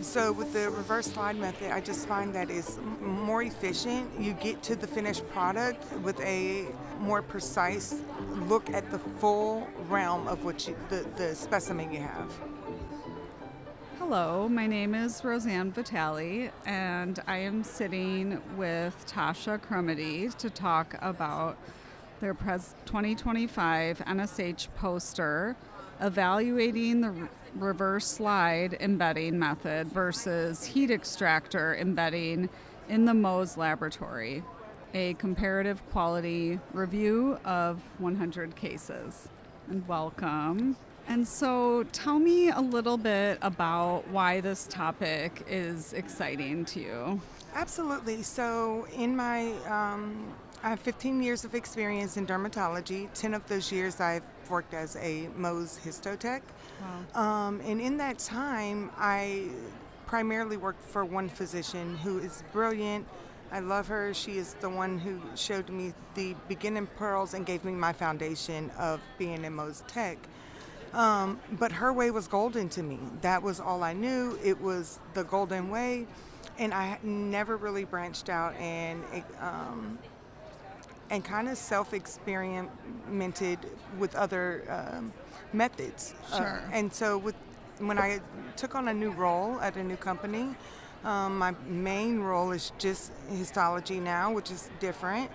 So with the reverse slide method, I just find that it's more efficient. You get to the finished product with a more precise look at the full realm of the specimen you have. Hello, my name is Roseanne Vitale, and I am sitting with Tashsa Cromedy to talk about their 2025 NSH poster evaluating the reverse slide embedding method versus heat extractor embedding in the Mohs laboratory, a comparative quality review of 100 cases. And welcome. And so tell me a little bit about why this topic is exciting to you. Absolutely. So I have 15 years of experience in dermatology. 10 of those years I've worked as a Mohs histotech. Wow. And in that time, I primarily worked for one physician who is brilliant. I love her. She is the one who showed me the beginning pearls and gave me my foundation of being a Mohs tech. But her way was golden to me. That was all I knew. It was the golden way. And I never really branched out and kind of self-experimented with other methods. Sure. And so when I took on a new role at a new company, my main role is just histology now, which is different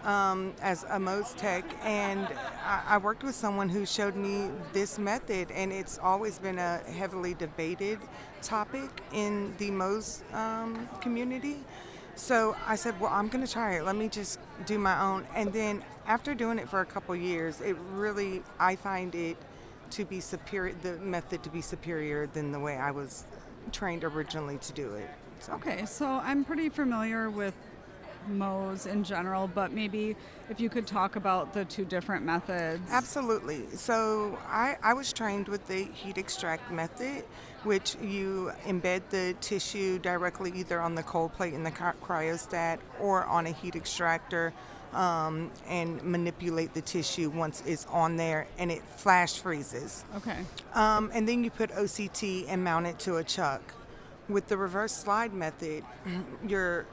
as a Mohs tech. And I worked with someone who showed me this method, and it's always been a heavily debated topic in the Mohs community. So I said, well, I'm going to try it. Let me just do my own. And then after doing it for a couple years, I find it to be superior, the method to be superior than the way I was trained originally to do it. So. Okay, so I'm pretty familiar with Mohs in general, but maybe if you could talk about the two different methods. Absolutely. So I was trained with the heat extract method, which you embed the tissue directly either on the cold plate in the cryostat or on a heat extractor and manipulate the tissue once it's on there, and it flash freezes. Okay. And then you put OCT and mount it to a chuck. With the reverse slide method, you're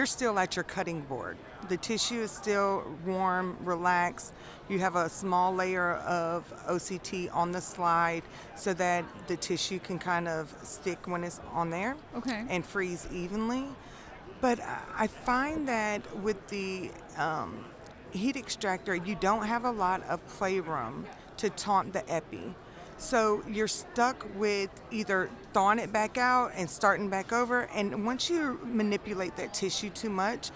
still at your cutting board. The tissue is still warm, relaxed. You have a small layer of OCT on the slide so that the tissue can kind of stick when it's on there. Okay. And freeze evenly. But I find that with the heat extractor, you don't have a lot of playroom to taunt the epi. So you're stuck with either thawing it back out and starting back over. And once you manipulate that tissue too much,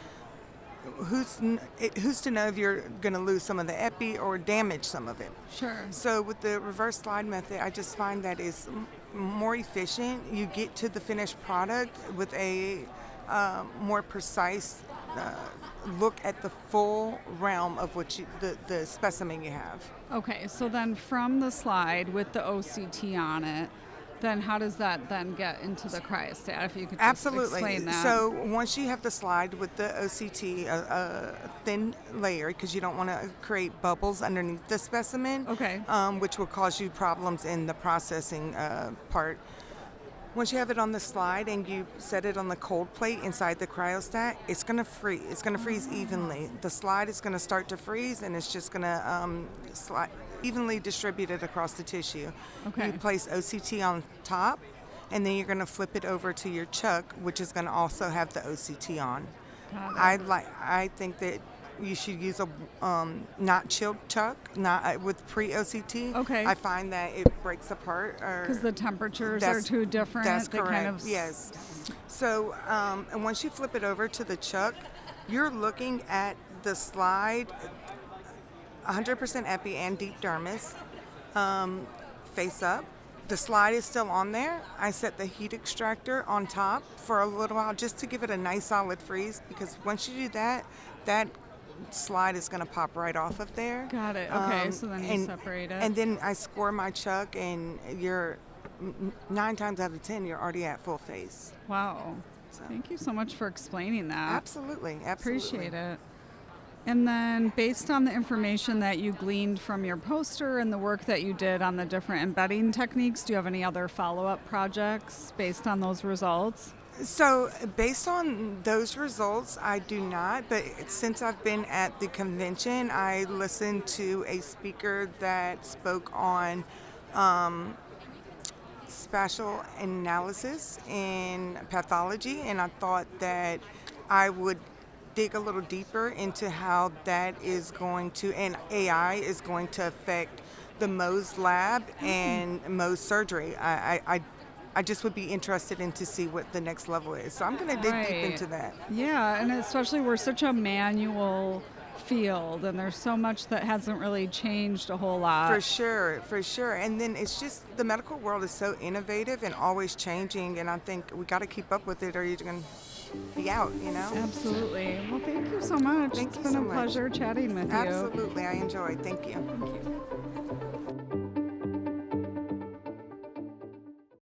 who's to know if you're going to lose some of the epi or damage some of it? Sure. So with the reverse slide method, I just find that it's more efficient. You get to the finished product with a more precise look at the full realm of the specimen you have. Okay, so then from the slide with the OCT on it, then how does that then get into the cryostat? If you could just Absolutely. explain that. So once you have the slide with the OCT, a thin layer, because you don't want to create bubbles underneath the specimen, Okay. Which will cause you problems in the processing part. Once you have it on the slide and you set it on the cold plate inside the cryostat, it's going to freeze. It's going to freeze evenly. The slide is going to start to freeze, and it's just going to evenly distributed across the tissue. Okay. You place OCT on top, and then you're going to flip it over to your chuck, which is going to also have the OCT on. Got it. I think that you should use a not chilled chuck, not with pre-OCT. Okay. I find that it breaks apart. Because the temperatures are too different. That's They correct. kind of Yes. So, and once you flip it over to the chuck, you're looking at the slide, 100% epi and deep dermis, face up. The slide is still on there. I set the heat extractor on top for a little while just to give it a nice solid freeze, because once you do that, that slide is going to pop right off of there. Got it. Okay, so then you separate it. And then I score my chuck, and you're 9 times out of 10, you're already at full face. Wow. So. Thank you so much for explaining that. Absolutely. Appreciate it. And then, based on the information that you gleaned from your poster and the work that you did on the different embedding techniques, do you have any other follow-up projects based on those results? So, based on those results, I do not. But since I've been at the convention, I listened to a speaker that spoke on spatial analysis in pathology, and I thought that I would dig a little deeper into how that is going to, and AI is going to affect the Mohs lab and Mohs surgery. I just would be interested in to see what the next level is. So I'm going to dig deep Right. into that. Yeah, and especially we're such a manual field, and there's so much that hasn't really changed a whole lot. For sure, for sure. And then it's just the medical world is so innovative and always changing, and I think we got to keep up with it or you're going to be out, you know? Absolutely. Well, thank you so much. Thank It's you been so a much. pleasure chatting with you. Absolutely, I enjoyed. Thank you. Thank you.